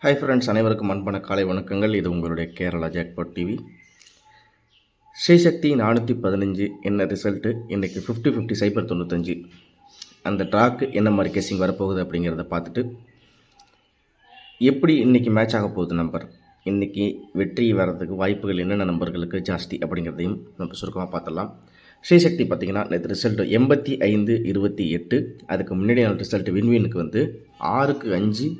Hi friends, அனைவருக்கும் அன்பான காலை வணக்கங்கள். இது உங்களுடைய கேரளா ஜாக்பாட் டிவி. ஸ்ரீசக்தி 415 என்ன ரிசல்ட்டு இன்றைக்கி 50-50 சைபர் 95 அந்த ட்ராக்கு என்ன மாதிரி கேசிங் வரப்போகுது அப்படிங்கிறத பார்த்துட்டு எப்படி இன்றைக்கி மேட்ச் ஆக போகுது நம்பர், இன்றைக்கி வெற்றி வர்றதுக்கு வாய்ப்புகள் என்னென்ன நம்பர்களுக்கு ஜாஸ்தி அப்படிங்கிறதையும் நம்ம சுருக்கமாக பார்த்துடலாம். ஸ்ரீசக்தி பார்த்திங்கன்னா நேற்று ரிசல்ட்டு 85-28. அதுக்கு முன்னாடி நாள் ரிசல்ட்டு வின்வினுக்கு வந்து 6-5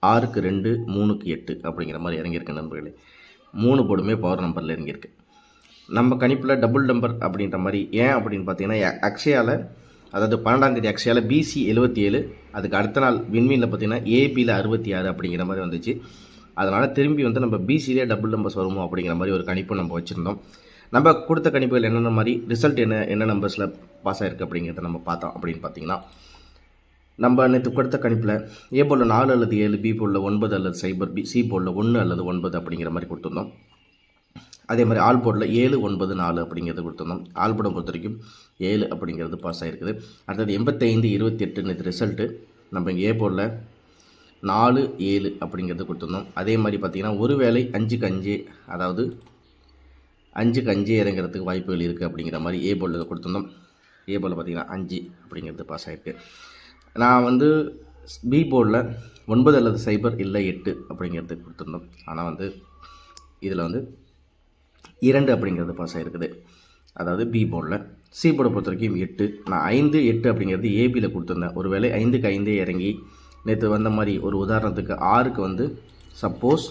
6-2 3-8 அப்படிங்கிற மாதிரி இறங்கியிருக்கு நண்பர்களே. 3 போர்டுமே பவர் நம்பரில் இறங்கியிருக்கு. நம்ம கணிப்பில் டபுள் நம்பர் அப்படின்ற மாதிரி ஏன் அப்படின்னு பார்த்தீங்கன்னா, அக்ஷயாவில் அதாவது 12ஆம் தேதி அக்ஷயாவில் பிசி 77, அதுக்கு அடுத்த நாள் வின்வினில் பார்த்தீங்கன்னா ஏபியில் 66 அப்படிங்கிற மாதிரி வந்துச்சு. அதனால் திரும்பி வந்து நம்ம பிசியிலே டபுள் நம்பர்ஸ் வருமோ அப்படிங்கிற மாதிரி ஒரு கணிப்பு நம்ம வச்சுருந்தோம். நம்ம கொடுத்த கணிப்புகள் என்னென்ன மாதிரி ரிசல்ட் என்ன நம்பர்ஸில் பாஸ் ஆகிருக்கு அப்படிங்கிறத நம்ம பார்த்தோம். அப்படின்னு பார்த்தீங்கன்னா, நம்ம நேற்று கொடுத்த கணிப்பில் ஏ போலில் 4 அல்லது 7, பி போலில் 9 அல்லது 0, சி போலில் 1 அல்லது 9 அப்படிங்கிற மாதிரி கொடுத்துருந்தோம். அதே மாதிரி ஆல் போர்டில் 7, 9, 4 அப்படிங்கிறது கொடுத்துருந்தோம். ஆல் போர்டை பொறுத்த வரைக்கும் 7 அப்படிங்கிறது பாஸ் ஆகிருக்குது. அடுத்தது 85-28 நேற்று ரிசல்ட்டு நம்ம இங்கே ஏ போர்டில் 4, 7 அப்படிங்கிறது கொடுத்துருந்தோம். அதே மாதிரி பார்த்திங்கன்னா ஒருவேளை 5-5, அதாவது 5-5 இறங்கிறதுக்கு வாய்ப்புகள் இருக்குது அப்படிங்கிற மாதிரி ஏ போர்டில் கொடுத்துருந்தோம். ஏ போர்டில் பார்த்திங்கன்னா 5 அப்படிங்கிறது பாஸ் ஆகிருக்கு. நான் வந்து பி போர்டில் 9 அல்லது 0 இல்லை 8 அப்படிங்கிறது கொடுத்துருந்தோம். ஆனால் வந்து இதில் வந்து 2 அப்படிங்கிறது பாஸ் ஆகிருக்குது, அதாவது பி போர்டில். சி போர்டை பொறுத்த வரைக்கும் 8. நான் 5-8 அப்படிங்கிறது ஏபியில் கொடுத்துருந்தேன். ஒருவேளை 5-5 இறங்கி நேற்று வந்த மாதிரி ஒரு உதாரணத்துக்கு 6க்கு வந்து சப்போஸ்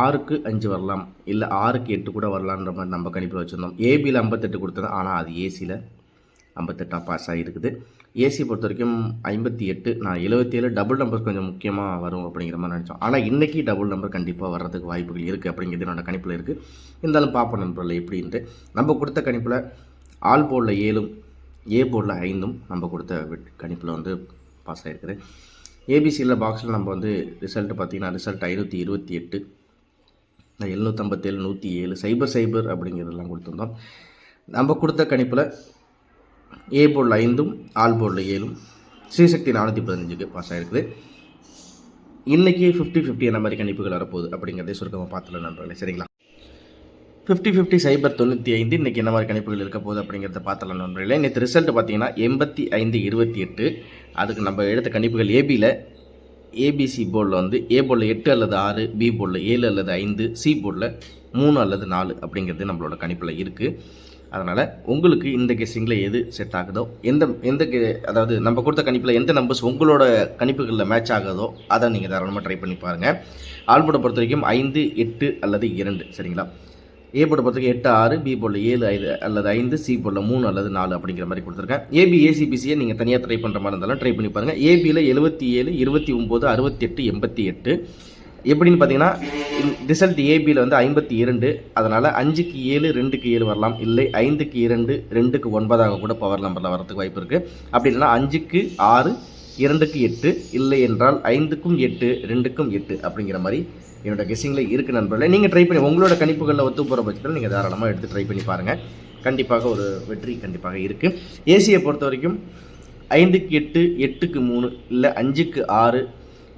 6-5 வரலாம், இல்லை 6-8 கூட வரலான்ற மாதிரி நம்ம கணிப்பில் வச்சுருந்தோம். ஏபியில் 58 கொடுத்தது, ஆனால் அது ஏசியில் 58 பாஸ் ஆகிருக்குது. ஏசி பொறுத்த வரைக்கும் 58. நான் 77 டபுள் நம்பர் கொஞ்சம் முக்கியமாக வரும் அப்படிங்கிற மாதிரி நினச்சோம். ஆனால் இன்றைக்கி டபுள் நம்பர் கண்டிப்பாக வர்றதுக்கு வாய்ப்புகள் இருக்குது அப்படிங்கிறது என்னோட கணிப்பில் இருக்குது. இருந்தாலும் பார்ப்போம் நண்பர்கள் எப்படின்ட்டு. நம்ம கொடுத்த கணிப்பில் ஆல் போர்டில் 7, ஏ போர்டில் 5 நம்ம கொடுத்த கணிப்பில் வந்து பாஸ் ஆகிருக்குது. ஏபிசியில் பாக்ஸில் நம்ம வந்து ரிசல்ட்டு பார்த்திங்கன்னா ரிசல்ட் 528, 757, 107, 0 அப்படிங்கிறதெல்லாம் கொடுத்துருந்தோம். நம்ம கொடுத்த கணிப்பில் ஏ போர்டில் 5, ஆல் போர்டில் 7, ஸ்ரீசக்தி 415க்கு பாஸ் ஆகிருக்குது. இன்றைக்கி 50-50 என்ன மாதிரி கணிப்புகள் வரப்போகுது அப்படிங்கிறதே சுருக்கமாக பார்த்துலாம் நண்பர்களே, சரிங்களா? 50-50 சைபர் 95 இன்றைக்கி என்ன மாதிரி கணிப்புகள் இருக்க போகுது அப்படிங்கிறத பார்த்துலாம் நண்பர்களே. நேற்று ரிசல்ட் பார்த்திங்கன்னா 85-28. அதுக்கு நம்ம எடுத்த கணிப்புகள் ஏபியில் ஏபிசி போர்டில் வந்து ஏ போர்டில் 8 அல்லது 6, பி போர்டில் 7 அல்லது 5, சி போர்டில் 3 அல்லது 4 அப்படிங்கிறது நம்மளோட கணிப்பில் இருக்குது. அதனால் உங்களுக்கு இந்த கெஸ்ஸிங்கில் எது செட் ஆகுதோ, அதாவது நம்ம கொடுத்த கணிப்பில் எந்த நம்பர்ஸ் உங்களோட கணிப்புகளில் மேட்ச் ஆகுதோ அதை நீங்கள் தாராளமாக ட்ரை பண்ணி பாருங்கள். ஆல் போர்டை பொறுத்த வரைக்கும் 5, 8 அல்லது 2, சரிங்களா? ஏ போர்டை பொறுத்த வரைக்கும் 8, 6, பி போர்டில் 7 அல்லது 5, சி போர்டில் 3 அல்லது 4 அப்படிங்கிற மாதிரி கொடுத்துருக்கேன். ஏபி ஏசிபிசியை நீங்கள் தனியாக ட்ரை பண்ணுற மாதிரி இருந்தாலும் ட்ரை பண்ணி பாருங்கள். ஏபியில் 77, 29, 68, 88. எப்படின்னு பார்த்தீங்கன்னா ரிசல்ட் ஏபியில் வந்து 52. அதனால் 5க்கு 7, 2க்கு 7 வரலாம், இல்லை 5க்கு 2, 2க்கு 9 கூட பவர் நம்பரில் வரதுக்கு வாய்ப்பு இருக்குது. அப்படி இல்லைனா 5க்கு 6, 2க்கு 8, இல்லை என்றால் 5க்கும் 8, 2க்கும் 8 அப்படிங்கிற மாதிரி என்னோட கெஸ்ஸிங்கில் இருக்குது நண்பர்களே. நீங்கள் ட்ரை பண்ணி உங்களோட கணிப்புகளில் ஒத்து போகிற பட்சத்தில் நீங்கள் தாராளமாக எடுத்து ட்ரை பண்ணி பாருங்கள். கண்டிப்பாக ஒரு வெற்றி கண்டிப்பாக இருக்குது. ஏசியை பொறுத்த வரைக்கும் 5க்கு 8, 8க்கு 3, இல்லை 5க்கு 6,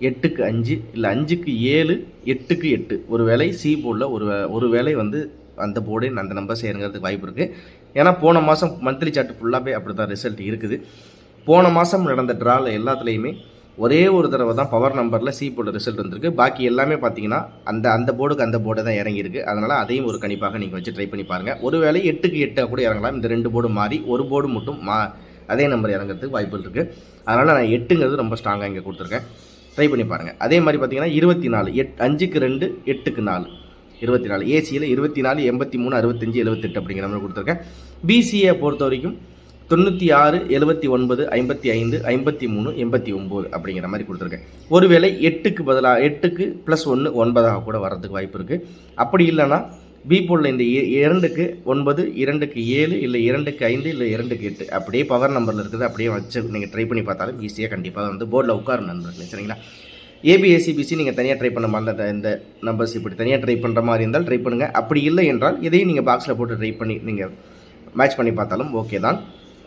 8க்கு 5, இல்லை 5க்கு 7, 8க்கு 8. ஒரு வேளை சி போர்டில் ஒரு வேளை வந்து அந்த போர்டே அந்த நம்பர் சேருங்கிறதுக்கு வாய்ப்பு இருக்குது. ஏன்னா போன மாதம் மந்த்லி சார்ட் ஃபுல்லாகவே அப்படி தான் ரிசல்ட் இருக்குது. போன மாதம் நடந்த ட்ராவில் எல்லாத்துலேயுமே ஒரே ஒரு தடவை தான் பவர் நம்பரில் சி போர்டு ரிசல்ட் வந்திருக்கு. பாக்கி எல்லாமே பார்த்தீங்கன்னா அந்த போர்டுக்கு அந்த போர்டு தான் இறங்கியிருக்கு. அதனால் அதையும் ஒரு கணிப்பாக நீங்கள் வச்சு ட்ரை பண்ணி பாருங்கள். ஒரு வேளை 8க்கு 8 கூட இறங்கலாம். இந்த 2 போர்டு மாறி ஒரு போர்டு மட்டும் அதே நம்பர் இறங்கிறதுக்கு வாய்ப்புகள் இருக்குது. அதனால் நான் 8ங்கிறது ரொம்ப ஸ்ட்ராங்காக இங்கே கொடுத்துருக்கேன். ட்ரை பண்ணி பாருங்கள். அதே மாதிரி பார்த்தீங்கன்னா 24, 5க்கு 2, 8க்கு 4, 24. ஏசியில் 24, 83, 65, 78 அப்படிங்கிற மாதிரி கொடுத்துருக்கேன். பிசியை பொறுத்த வரைக்கும் 96, 79, 55, 53, 89 அப்படிங்கிற மாதிரி கொடுத்துருக்கேன். ஒருவேளை 8க்கு பதிலாக 8க்கு +1 9 கூட வர்றதுக்கு வாய்ப்பு இருக்குது. அப்படி இல்லைன்னா பி போர்டில் இந்த 2க்கு 9, 2க்கு 7, இல்லை 2க்கு 5, இல்லை 2க்கு 8 அப்படியே பவர் நம்பரில் இருக்குது. அப்படியே வச்சு நீங்கள் ட்ரை பண்ணி பார்த்தாலும் ஈஸியாக கண்டிப்பாக வந்து போர்டில் உட்காரும் நண்பர்களே, சரிங்களா? ஏபிஎஸ்சிபிசி நீங்கள் தனியாக ட்ரை பண்ண மாதிரி இந்த நம்பர்ஸ் இப்படி தனியாக ட்ரை பண்ணுற மாதிரி இருந்தால் ட்ரை பண்ணுங்கள். அப்படி இல்லை என்றால் இதையும் நீங்கள் பாக்ஸில் போட்டு ட்ரை பண்ணி நீங்கள் மேட்ச் பண்ணி பார்த்தாலும் ஓகே தான்.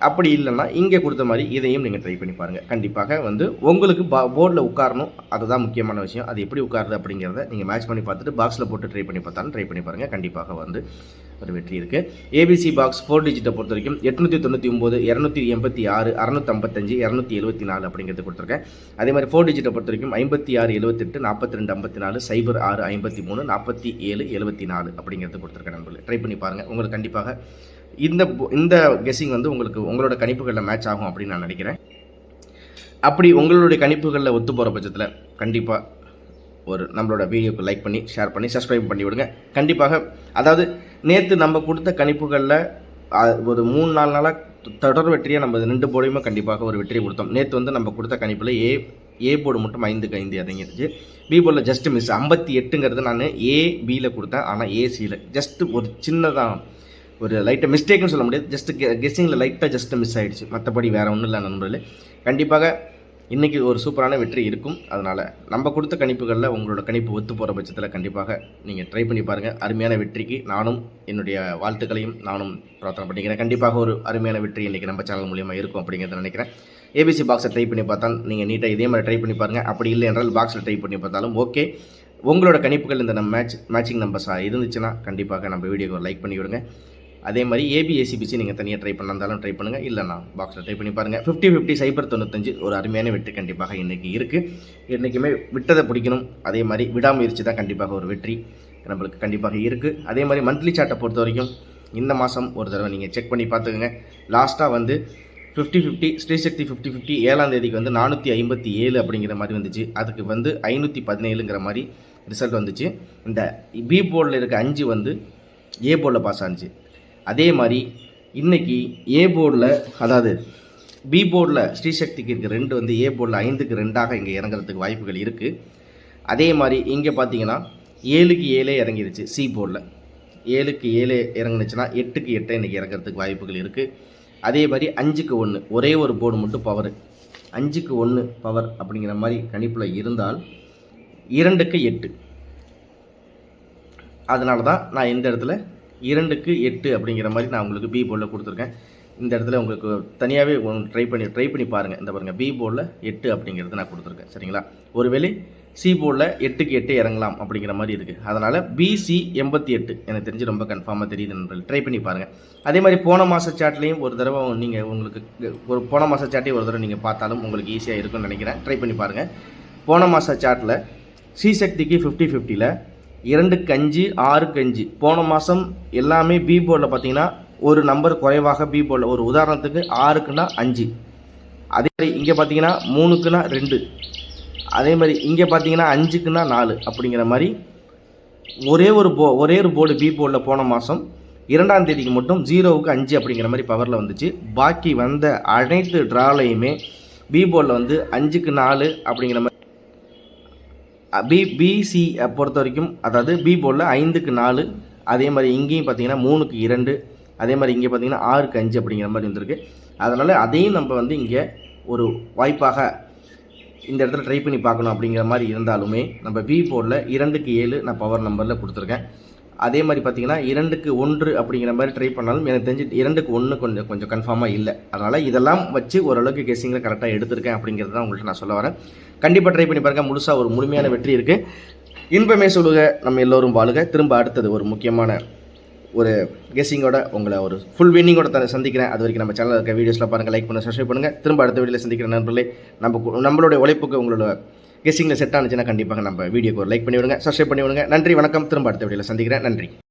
அப்படி இல்லைன்னா இங்கே கொடுத்த மாதிரி இதையும் நீங்கள் ட்ரை பண்ணி பாருங்கள். கண்டிப்பாக வந்து உங்களுக்கு போர்டில் உட்காரணும், அதுதான் முக்கியமான விஷயம். அது எப்படி உட்காருது அப்படிங்கிறத நீங்கள் மேட்ச் பண்ணி பார்த்துட்டு பாக்ஸில் போட்டு ட்ரை பண்ணி பார்த்தாலும் ட்ரை பண்ணி பாருங்கள். கண்டிப்பாக வந்து ஒரு வெற்றி இருக்குது. ஏபிசி பாக்ஸ் 4 டிஜிட்டை பொறுத்த வரைக்கும் 899, 286, 655, 274 அப்படிங்கிறது கொடுத்துருக்கேன். அதே மாதிரி 4 டிஜிட்டை பொறுத்த வரைக்கும் 56, 78, 42, 54, 06, 53, 47, 74 அப்படிங்கிறது கொடுத்துருக்கேன். நண்பர்களே ட்ரை பண்ணி பாருங்கள். உங்களுக்கு கண்டிப்பாக இந்த கெஸ்ஸிங் வந்து உங்களோட கணிப்புகளில் மேட்ச் ஆகும் அப்படின்னு நான் நினைக்கிறேன். அப்படி உங்களுடைய கணிப்புகளில் ஒத்து போகிற பட்சத்தில் கண்டிப்பாக நம்மளோட வீடியோக்கு லைக் பண்ணி ஷேர் பண்ணி சப்ஸ்கிரைப் பண்ணி விடுங்க. கண்டிப்பாக அதாவது நேற்று நம்ம கொடுத்த கணிப்புகளில் ஒரு 3-4 நாளாக தொடர் வெற்றியாக நம்ம 2 போர்டையுமே கண்டிப்பாக ஒரு வெற்றியை கொடுத்தோம். நேற்று வந்து நம்ம கொடுத்த கணிப்பில் ஏ போர்டு மட்டும் 5க்கு 5 இறங்கிடுச்சு. பி போர்டில் ஜஸ்ட் மிஸ் 58ங்கிறது நான் பியில் கொடுத்தேன், ஆனால் ஏசியில் ஜஸ்ட்டு ஒரு சின்னதாக ஒரு லைட்டாக மிஸ்டேக்னு சொல்ல முடியாது, ஜஸ்ட் கெஸ்ஸிங்கில் லைட்டாக ஜஸ்ட்டு மிஸ் ஆகிடுச்சு. மற்றபடி வேறு ஒன்றும் இல்லை நண்பர்களே. கண்டிப்பாக இன்றைக்கி ஒரு சூப்பரான வெற்றி இருக்கும். அதனால் நம்ம கொடுத்த கணிப்புகளில் உங்களோட கணிப்பு ஒத்து போகிற பட்சத்தில் கண்டிப்பாக நீங்கள் ட்ரை பண்ணி பாருங்கள். அருமையான வெற்றிக்கு நானும் என்னுடைய வாழ்த்துக்களையும் நானும் பிரார்த்தனை பண்ணிக்கிறேன். கண்டிப்பாக ஒரு அருமையான வெற்றி இன்றைக்கி நம்ம சேனல் மூலியமாக இருக்கும் அப்படிங்கிறத நினைக்கிறேன். ஏபிசி பாக்ஸை ட்ரை பண்ணி பார்த்தால் நீங்கள் நீட்டாக இதே மாதிரி ட்ரை பண்ணி பாருங்கள். அப்படி இல்லை என்றால் பாக்ஸில் ட்ரை பண்ணி பார்த்தாலும் ஓகே. உங்களோட கணிப்புகள் இந்த மேட்சிங் நம்பர்ஸாக இருந்துச்சுன்னா கண்டிப்பாக நம்ம வீடியோக்கு லைக் பண்ணி விடுங்க. அதே மாதிரி ஏபிஎஸ்சிபிசி நீங்கள் தனியாக ட்ரை பண்ணாலும் ட்ரை பண்ணுங்கள், இல்லைனா பாக்ஸில் ட்ரை பண்ணி பாருங்கள். 50-50 095 ஒரு அருமையான வெற்றி கண்டிப்பாக இன்றைக்கி இருக்குது. என்றைக்குமே விட்டதை பிடிக்கணும், அதே மாதிரி விடாமுயற்சி தான் கண்டிப்பாக ஒரு வெற்றி நம்மளுக்கு கண்டிப்பாக இருக்குது. அதே மாதிரி மந்த்லி சார்ட்டை பொறுத்த வரைக்கும் இந்த மாதம் ஒரு தடவை நீங்கள் செக் பண்ணி பார்த்துக்கோங்க. லாஸ்ட்டாக வந்து 50-50 ஸ்ரீசக்தி 50-50 7ஆம் தேதிக்கு வந்து 457 அப்படிங்கிற மாதிரி வந்துச்சு. அதுக்கு வந்து 517ங்கிற மாதிரி ரிசல்ட் வந்துச்சு. இந்த பி போர்டில் இருக்க 5 வந்து ஏ போர்டில் பாஸ் ஆனிச்சு. அதே மாதிரி இன்றைக்கி ஏ போர்டில் அதாவது பி போர்டில் ஸ்ரீசக்திக்கு இருக்க 2 வந்து ஏ போர்டில் 5க்கு 2ஆக இங்கே இறங்குறதுக்கு வாய்ப்புகள் இருக்குது. அதே மாதிரி இங்கே பார்த்தீங்கன்னா 7க்கு 7 இறங்கிருச்சு. சி போர்டில் 7க்கு 7 இறங்குனுச்சுன்னா 8க்கு 8 இன்றைக்கி இறங்குறதுக்கு வாய்ப்புகள் இருக்குது. அதே மாதிரி 5க்கு 1 ஒரே ஒரு போர்டு மட்டும் பவர், 5க்கு 1 பவர் அப்படிங்கிற மாதிரி கணிப்பில் இருந்தால் 2க்கு 8. அதனால தான் நான் இந்த இடத்துல 2க்கு 8 அப்படிங்கிற மாதிரி நான் உங்களுக்கு பி போர்டில் கொடுத்துருக்கேன். இந்த இடத்துல உங்களுக்கு தனியாகவே ட்ரை பண்ணி பாருங்கள். இந்த பாருங்கள், பி போர்டில் 8 அப்படிங்கிறது நான் கொடுத்துருக்கேன். சரிங்களா? ஒருவேளை சி போர்டில் 8க்கு 8 இறங்கலாம் அப்படிங்கிற மாதிரி இருக்குது. அதனால் பிசி 88 எனக்கு தெரிஞ்சு ரொம்ப கன்ஃபார்மாக தெரியுது. ட்ரை பண்ணி பாருங்கள். அதே மாதிரி போன மாத சார்ட்லேயும் ஒரு தடவை நீங்கள் உங்களுக்கு போன மாத சார்ட்டையும் ஒரு தடவை நீங்கள் பார்த்தாலும் உங்களுக்கு ஈஸியாக இருக்கும்னு நினைக்கிறேன். ட்ரை பண்ணி பாருங்கள். போன மாத சார்ட்டில் ஸ்ரீசக்திக்கு 50-50ல் 2க்கு 5, 6க்கு 5 போன மாதம் எல்லாமே பி போர்டில் பார்த்தீங்கன்னா ஒரு நம்பர் குறைவாக பி போர்டில், ஒரு உதாரணத்துக்கு 6க்குன்னா 5, அதே மாதிரி இங்கே பார்த்தீங்கன்னா 3க்குன்னா 2, அதே மாதிரி இங்கே பார்த்தீங்கன்னா 5க்குன்னா 4 அப்படிங்கிற மாதிரி ஒரே ஒரு போர்டு பி போர்டில் போன மாதம் 2ஆம் தேதிக்கு மட்டும் 0க்கு 5 அப்படிங்கிற மாதிரி பவரில் வந்துச்சு. பாக்கி வந்த அனைத்து ட்ராலையுமே பி போர்டில் வந்து 5க்கு 4 அப்படிங்கிற மாதிரி பிசி பொறுத்த வரைக்கும், அதாவது பி போர்டில் 5க்கு 4, அதே மாதிரி இங்கேயும் பார்த்தீங்கன்னா 3க்கு 2, அதே மாதிரி இங்கே பார்த்தீங்கன்னா 6க்கு 5 அப்படிங்கிற மாதிரி வந்திருக்கு. அதனால் அதையும் நம்ம வந்து இங்கே ஒரு வாய்ப்பாக இந்த இடத்துல ட்ரை பண்ணி பார்க்கணும் அப்படிங்கிற மாதிரி இருந்தாலுமே நம்ம பி போர்டில் 2க்கு 7 நான் பவர் நம்பரில் கொடுத்துருக்கேன். அதே மாதிரி பார்த்தீங்கன்னா 2க்கு 1 அப்படிங்கிற மாதிரி ட்ரை பண்ணாலும் எனக்கு தெரிஞ்சு 2க்கு 1 கொஞ்சம் கன்ஃபார்மாக இல்லை. அதனால் இதெல்லாம் வச்சு ஓரளவுக்கு கெஸ்ஸிங்கில் கரெக்டாக எடுத்திருக்கேன் அப்படிங்கிறது தான் உங்கள்கிட்ட நான் சொல்ல வரேன். கண்டிப்பாக ட்ரை பண்ணி பாருங்கள். முழுசாக ஒரு முழுமையான வெற்றி இருக்குது. இன்பமே சொல்லுக, நம்ம எல்லோரும் வாழுக. திரும்ப அடுத்தது ஒரு முக்கியமான ஒரு கெஸ்ஸிங்கோட உங்களை ஒரு ஃபுல் வின்னிங்கோட சந்திக்கிறேன். அது வரைக்கும் நம்ம சேனலில் இருக்க வீடியோஸில் பாருங்கள், லைக் பண்ண சப்ஸ்கிரைப் பண்ணுங்கள். திரும்ப அடுத்த வீடியோவில் சந்திக்கிற நண்பர்களே, நம்மளுடைய உழைப்புக்கு உங்களோட கெஸ்ஸிங்கில் செட் ஆனிச்சுன்னா கண்டிப்பாக நம்ம வீடியோக்கு ஒரு லைக் பண்ணி விடுங்க, சப்ஸ்கிரைப் பண்ணி விடுங்க. நன்றி, வணக்கம். திரும்ப அடுத்த வீடியோவில் சந்திக்கிறேன். நன்றி.